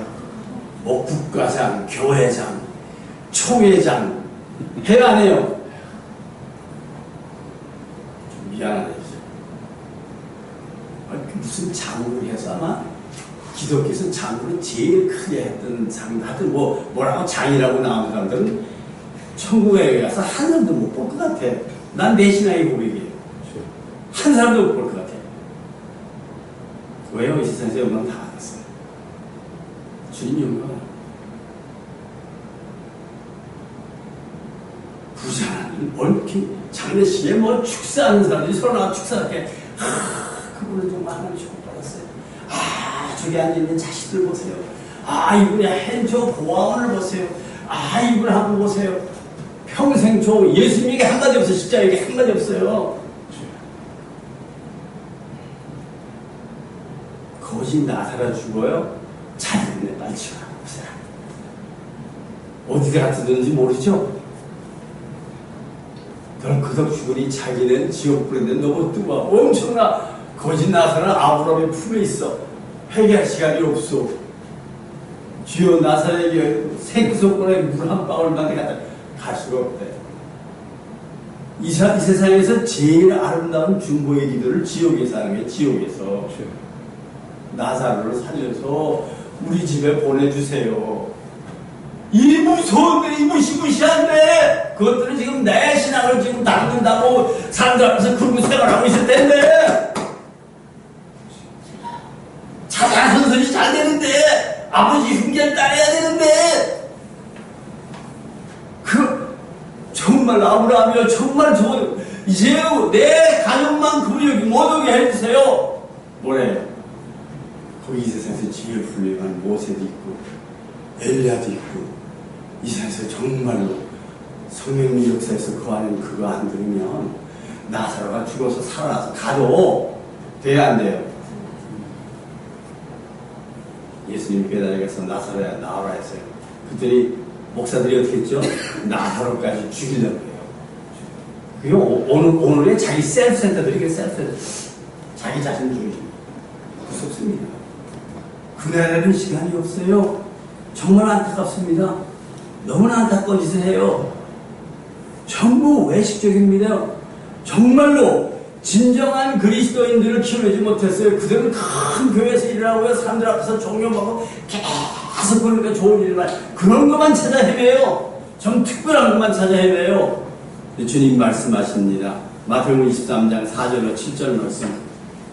뭐 국가장, 교회장, 총회장 해요, 안 해요? 좀 미안하네. 무슨 장으로 해서 아마 기독교에서 장으로 제일 크게 했던 장, 하여튼 뭐라고 장이라고 나온 사람들은 천국에 가서 한 사람도 못 볼 것 같아. 난 내 신앙의 고백이에요. 한 사람도 못 볼 것 같아. 왜요? 이 세상에서 영광 다 받았어요. 주님 영광. 부자는 옳게 장례식에 뭐 축사하는 사람들이 서로 나와 축사할게. 그분은 정말 하나님 축복받았어요. 저기 앉아있는 자식들 보세요. 이분이 저 고아원을 보세요. 이분을 한번 보세요. 평생 예수님에게 한마디 없어요. 십자가에게 한마디 없어요. 거짓 나사라 죽어요? 잘 됐네. 빨리 치워라. 어디다 갖다 뒀는지 모르죠? 덜커덕 죽으니 자기는 지옥 불인데 너무 뜨거워. 엄청나. 거짓 나사는 아브라함의 품에 있어. 회개할 시간이 없어. 주여 나사렛에게 생수권에 물 한 방울만 갖다 갈 수가 없대. 이 세상에서 제일 아름다운 중보의 기도를 지옥에서 하는 게 지옥에서 나사로를 살려서 우리 집에 보내주세요. 이 무서운데, 이 무시무시한데, 그것들은 지금 내 신앙을 지금 닦는다고 사람들 앞에서 그러고 생활하고 있을 텐데, 자자 선선이 잘 되는데, 아버지 흉견 따라야 되는데, 정말 아브라함이여, 정말 이제 내 가족만큼은 여기 못 오게 해주세요. 뭐래요? 거기 이 세상에서 제일 훌륭한 모세도 있고, 엘리야도 있고, 이 세상에서 정말로 성령의 역사에서 그 안에 그거 안 들으면 나사로가 죽어서 살아나서 가도 돼야 안 돼요. 예수님 배달에 가서 나사로야 나오라 했어요. 그랬더니 목사들이 어떻게 했죠? 나사로까지 죽이려고 해요. 그게 오늘의 자기 셀프센터들이 그게 셀프센터. 자기 자신 중심. 무섭습니다. 그날에는 시간이 없어요. 정말 안타깝습니다. 너무나 안타까운 짓을 해요. 전부 외식적입니다. 정말로 진정한 그리스도인들을 키워내지 못했어요. 그들은 큰 교회에서 일하고요. 사람들 앞에서 존경받고 계속 그러니까 좋은 일만 그런 것만 찾아 헤매요. 좀 특별한 것만 찾아 헤매요. 주님 말씀하십니다. 마태복음 23장 4절로 7절 말씀.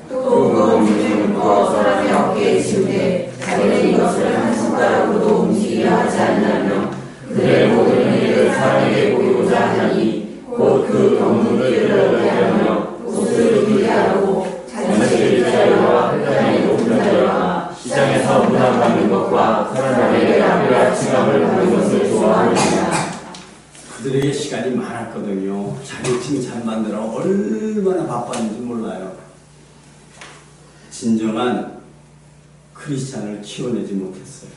또 그 주를 묶어 사람의 어깨에 지우되 자기는 이것을 한 손가락으로도 움직이려 하지 않냐며 그의 모든 일을 사람에게 보이고자 하니 곧 그 경문을 이르게 하며 옷을 입게 하고 자기의 자유와 흑단의 높은 자유와 시장에서 문안받는 것과 사람에게 앞이라 칭함을 받는 것을 좋아하느니라. 그들에게 시간이 많았거든요. 자기 칭찬 만들어 얼마나 바빴는지 몰라요. 진정한 크리스찬을 키워내지 못했어요.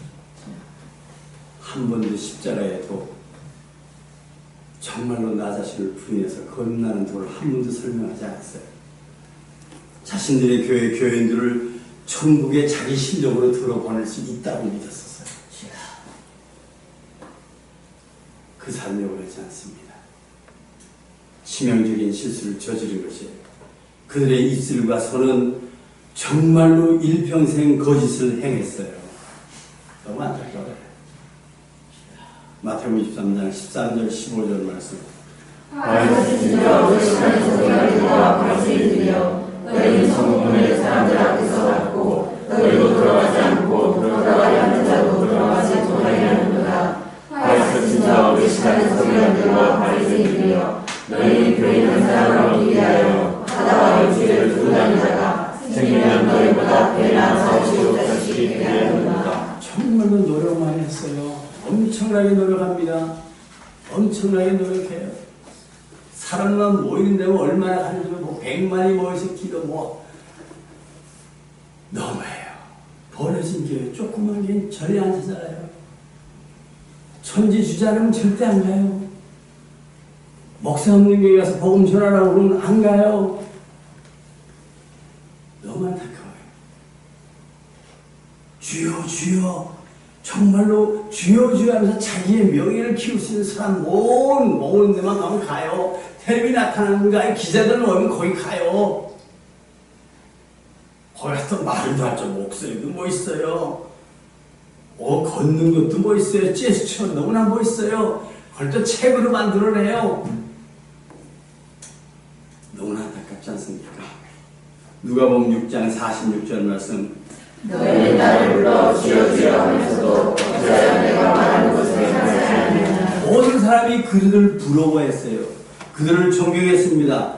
한 번도 십자가에도 정말로 나 자신을 부인해서 겁나는 도를 한 번도 설명하지 않았어요. 자신들의 교인들을 천국에 자기 실력으로 들어보낼 수 있다고 믿었었어요. 그 삶이 오르지 않습니다. 치명적인 실수를 저지른 것이에요. 그들의 입술과 손은 정말로 일평생 거짓을 행했어요. 너무 안타까워요. 마태복음 23장 13절 15절 말씀. 바리새인들여 의심하는 소리가 들어와 바리새인들여 너희는 성문을 사람들 앞에서 닫고 너희도 들어가지 않고 들어가려 하는 자도 들어가지 못하게 하는도다. 바리새인들여 의심하는 소리가 들어와 바리새인들여 너희는 교인 한 사람을 얻기 위하여 바다와 열주를 두고 다니는 자가 생기면 너희보다 배나 사오시고 다시게 되게 하는도다. 정말로 노력 많이 했어요. 엄청나게 노력합니다. 엄청나게 노력해요. 사람만 모이는 데면 얼마나 가는지 뭐 100만이 모여서 기도 뭐 너무해요. 버려진 교회 조그만 교회 절에 앉아 살아요. 천지 주지 않으면 절대 안 가요. 목사 없는 교회 가서 복음 전하라고 그러면 안 가요. 너무 안타까워요. 주여 주여 정말로 주여 주여 하면서 자기의 명예를 키울 수 있는 사람 모은 데만 가면 가요. 텔레비 나타나는 거에 기자들은 오면 거기 가요. 거기 가서 말도 할 줄 목소리도 멋있어요. 걷는 것도 멋있어요. 제스처 너무나 멋있어요. 그걸 또 책으로 만들어내요. 너무나 안타깝지 않습니까? 누가복음 6장 46절 말씀. 너희는 나를 불러 주여 주여 하면서도 어찌하여 내가 말하는 것을 하지 않느냐. 모든 사람이 그들을 부러워했어요. 그들을 존경했습니다.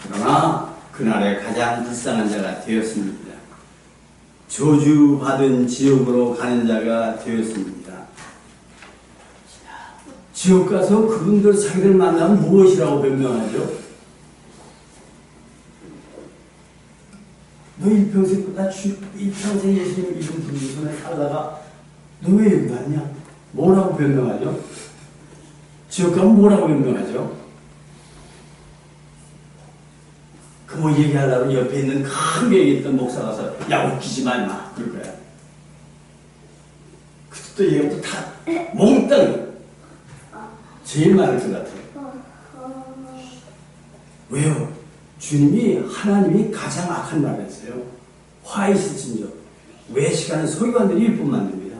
그러나 그날에 가장 불쌍한 자가 되었습니다. 저주받은 지옥으로 가는 자가 되었습니다. 지옥 가서 그분들 자기들 만나면 무엇이라고 변명하죠? 너 일평생 일평생 예수님 이름 부르기 전에 살다가 너 왜 여기 왔냐? 뭐라고 변명하죠? 지옥 가면 뭐라고 변명하죠? 그 뭐 얘기하려고 옆에 있는 큰 벽에 있던 목사가 와서 야 웃기지 마 임마 그럴 거야. 그때 얘가 다 몽땅 제일 많을 것 같아요. 왜요? 주님이 하나님이 가장 악한 말을 했어요. 화 있으신 적 외식하는 서기관들이 율법 만듭니다.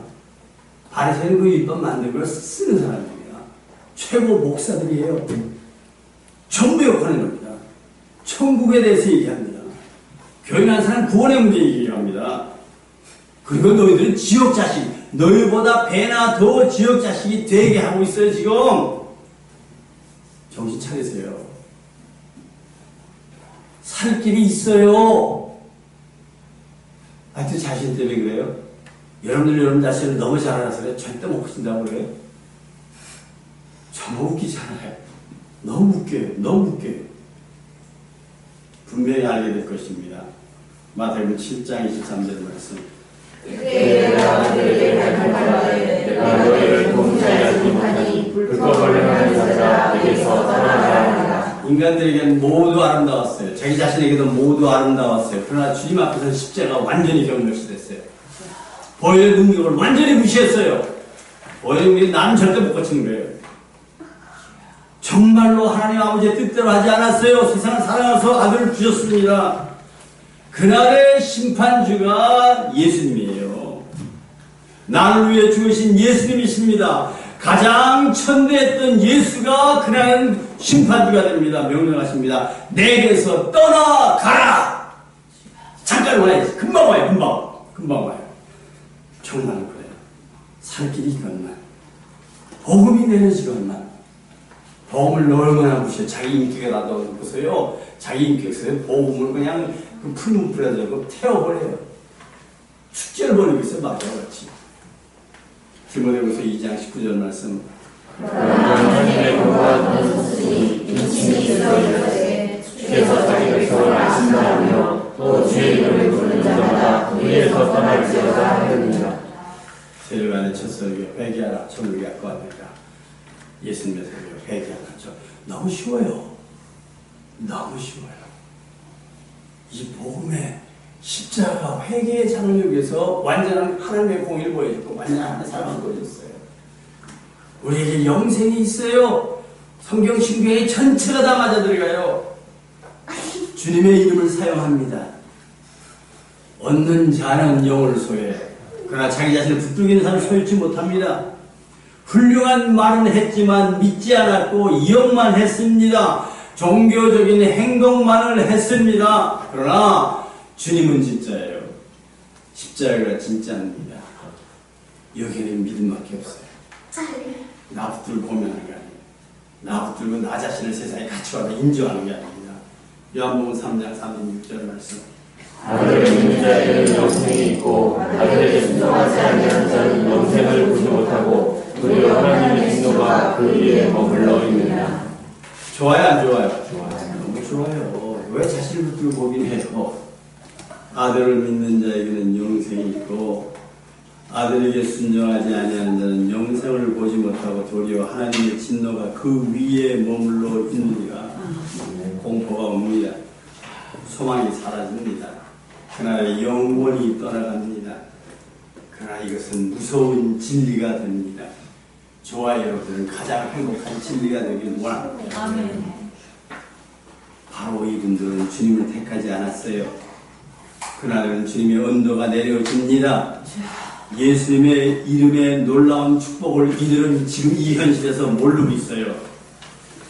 바리새인은 그 율법 만든 걸 쓰는 사람입니다. 최고 목사들이에요. 전부 욕하는 겁니다. 천국에 대해서 얘기합니다. 교인한 사람 구원의 문제 얘기합니다. 그리고 너희들은 지옥 자식, 너희보다 배나 더 지옥 자식이 되게 하고 있어요. 지금 정신 차리세요. 살 길이 있어요. 하여튼 자신 때문에 그래요. 여러분 자신을 너무 잘 알아서 그래. 절대 못 고친다고 그래요. 정말 웃기잖아요. 너무 웃겨요. 너무 웃겨요. 분명히 알게 될 것입니다. 마태복음 7장 23절 말씀. 내가 너희를 동자하지 못하니 불법을 행하는 자들아 내게서 떠나가라 하니라. 인간들에게는 모두 아름다웠어요. 자기 자신에게도 모두 아름다웠어요. 그러나 주님 앞에서 십자가 완전히 경멸시됐어요. 보혈의 능력을 완전히 무시했어요. 보혈의 능력이 나는 절대 못 고치는 거예요. 정말로 하나님 아버지의 뜻대로 하지 않았어요. 세상을 사랑해서 아들을 주셨습니다. 그날의 심판주가 예수님이에요. 나를 위해 죽으신 예수님이십니다. 가장 천대했던 예수가 그날은 심판주가 됩니다. 명령하십니다. 내게서 떠나가라. 잠깐 와야지. 금방 와요. 금방 와요. 정말 그래요. 살 길이 이것만. 복음이 내려지는 것만. 복음을 얼마나 무시해. 자기 인격에 놔둬놓고서요. 자기 인격에서 복음을 그냥 그 풀문 뿌려주고 태워버려요. 축제를 벌이고 있어요. 마귀같이. 디모데후서 2장 19절 말씀. 하나님의 공부가 있으니 인칭이 있어 이르되 주께서 자기 백성을 아신다 하며 또 주의 이름을 부르는 자마다 위에서 떠날지어다 하느니라. 세례관의 첫 설교 회개하라. 천국에 갖고 왔느니라. 예수님의 설교 회개하라. 너무 쉬워요. 너무 쉬워요. 이 복음의 십자가 회개의 장력에서 완전한 하나님의 공의를 보여줬고 완전한 하나님의 사랑을 보여줬어요. 우리에게 영생이 있어요. 성경 신교의 전체가 다 맞아 들어가요. 주님의 이름을 사용합니다. 얻는 자는 영혼을 소유해. 그러나 자기 자신을 붙들기는 사람을 소유치 못합니다. 훌륭한 말은 했지만 믿지 않았고 이용만 했습니다. 종교적인 행동만을 했습니다. 그러나 주님은 진짜예요. 십자가가 진짜입니다. 여기에는 믿음밖에 없어요. 나 붙들고 고민하는 게 아니에요. 나 붙들고 나 자신을 세상에 가치화하고 인정하는 게 아닙니다. 요한복음 3장 36절 말씀. 아들을 믿는 자에게는 영생이 있고 아들에게 순종하지 아니하는 자는 영생을 보지 못하고 도리어 하나님의 진노가 그 위에 머물러 있느니라. 좋아요, 안 좋아요? 너무 좋아요. 왜 자신을 붙들고 고민해요? 아들을 믿는 자에게는 영생이 있고 아들에게 순종하지 아니하는 자는 영생을 보지 못하고 도리어 하나님의 진노가 그 위에 머물러 있느니라. 공포가 옵니다. 소망이 사라집니다. 그날 영원히 떠나갑니다. 그러나 이것은 무서운 진리가 됩니다. 저와 여러분들은 가장 행복한 진리가 되길 원합니다. 아멘. 바로 이분들은 주님을 택하지 않았어요. 그날은 주님의 언도가 내려집니다. 예수님의 이름의 놀라운 축복을 이들은 지금 이 현실에서 모르고 있어요.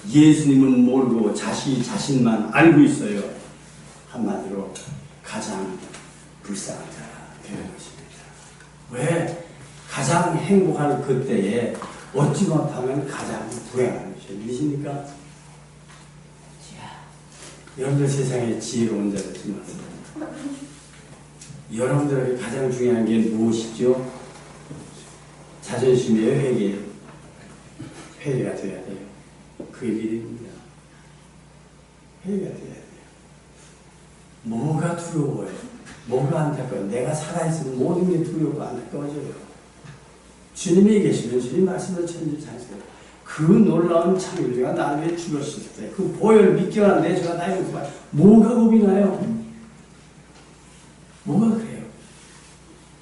예수님은 모르고 자신만 알고 있어요. 한마디로 가장 불쌍한 자가 되는 것입니다. 왜? 가장 행복할 그때에 얻지 못하면 가장 불행한 것이에요. 믿으십니까? 여러분들 세상에 지혜로운 자를 지마세요. 여러분들에게 가장 중요한 게 무엇이죠? 자존심이에요, 회개예요? 회개가 돼야 돼요. 그게 길입니다. 회개가 돼야 돼요. 뭐가 두려워요? 뭐가 안타까워요? 내가 살아있으면 모든 게 두렵고 안타까워져요. 주님이 계시면 주님 말씀을 천지 잘하세요. 그 놀라운 창조주가 나를 위해 죽었을 때 그 보혈 믿기만 내 죄가 다 용서받. 뭐가 겁이 나요? 뭐가 그래요?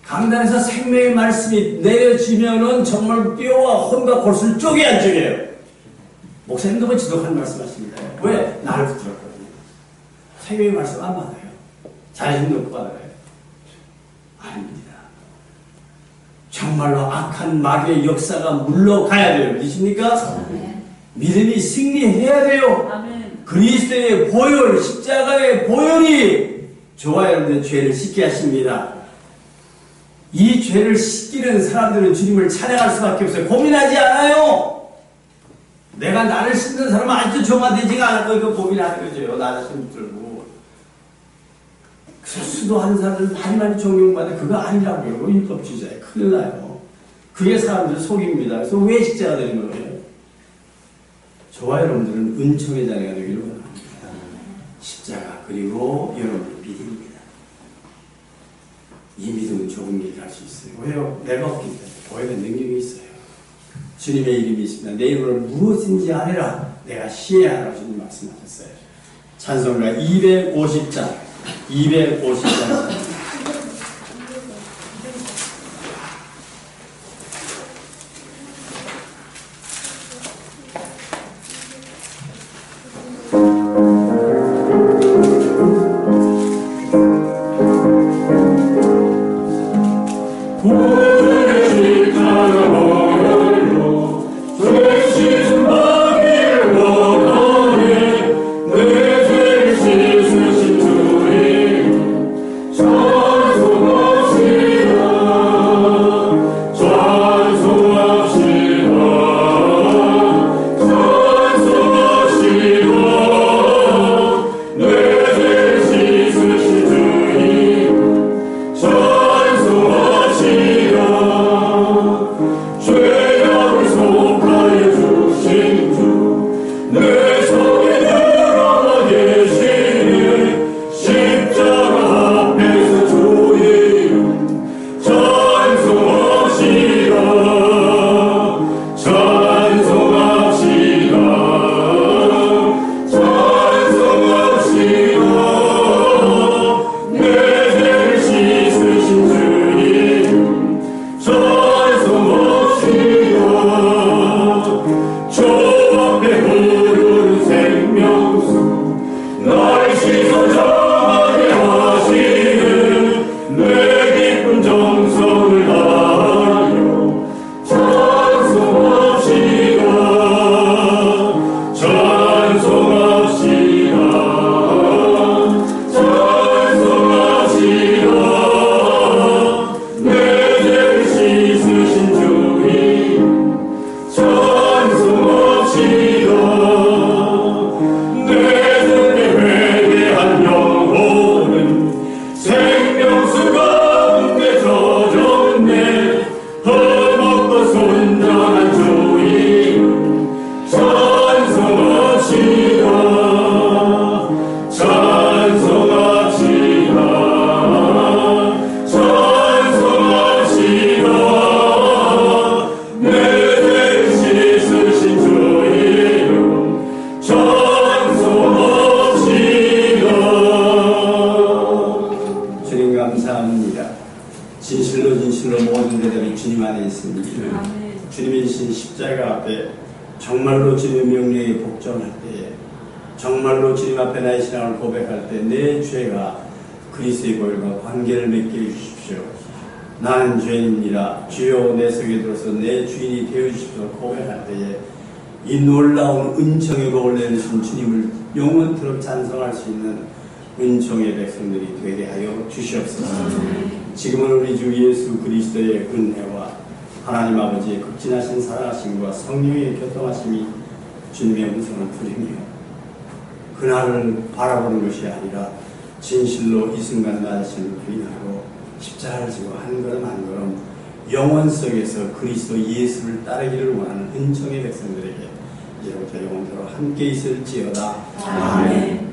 강단에서 생명의 말씀이 내려지면은 정말 뼈와 혼과 골수를 쪼개 안 쪼개요. 목사님도 지독한 말씀하십니다. 왜? 나를 붙들었거든요. 생명의 말씀 안 받아요. 자신 놓고 받아요. 아닙니다. 정말로 악한 마귀의 역사가 물러가야 돼요. 믿으십니까? 믿음이 승리해야 돼요. 아멘. 그리스도의 보혈, 십자가의 보혈이 저와 여러분의 죄를 씻게 하십니다. 이 죄를 씻기는 사람들은 주님을 찬양할 수밖에 없어요. 고민하지 않아요. 내가 나를 씻는 사람은 아직도 정화되지가 않을 거니까 고민하는 거죠. 나 자신 붙들고. 수도하는 사람들은 많이 존경받아. 그거 아니라고요. 율법주의자예요. 큰일 나요. 그게 사람들 속입니다. 그래서 왜 십자가 되는 거예요? 저와 여러분들은 은총의 자리가 되기를 원합니다. 십자가 그리고 여러분의 믿음입니다. 이 믿음은 좁은 길 갈 수 있어요. 왜요? 내가 없기 때문에. 보혈의 능력이 있어요. 주님의 이름이 있습니다. 내 이름으로 무엇인지 하리라. 내가 시행하라고 주님 말씀하셨어요. 찬송가 250장 250장 정말로 주님의 명령에 복종할 때에 정말로 주님 앞에 나의 신앙을 고백할 때 내 죄가 그리스도의 보혈과 관계를 맺게 해주십시오. 나는 죄인입니다. 주여 내 속에 들어서 내 주인이 되어주십시오. 고백할 때에 이 놀라운 은총의 복을 내리신 주님을 영원토록 찬송할 수 있는 은총의 백성들이 되게 하여 주시옵소서. 지금은 우리 주 예수 그리스도의 은혜와 하나님 아버지의 극진하신 사랑하심과 성령의 교통하심이 주님의 음성을 들으며 그날을 바라보는 것이 아니라 진실로 이 순간 나 자신을 부인하고 십자가를 지고 한 걸음 한 걸음 영원 속에서 그리스도 예수를 따르기를 원하는 은총의 백성들에게 이제부터 영원토록 함께 있을지어다. 아멘.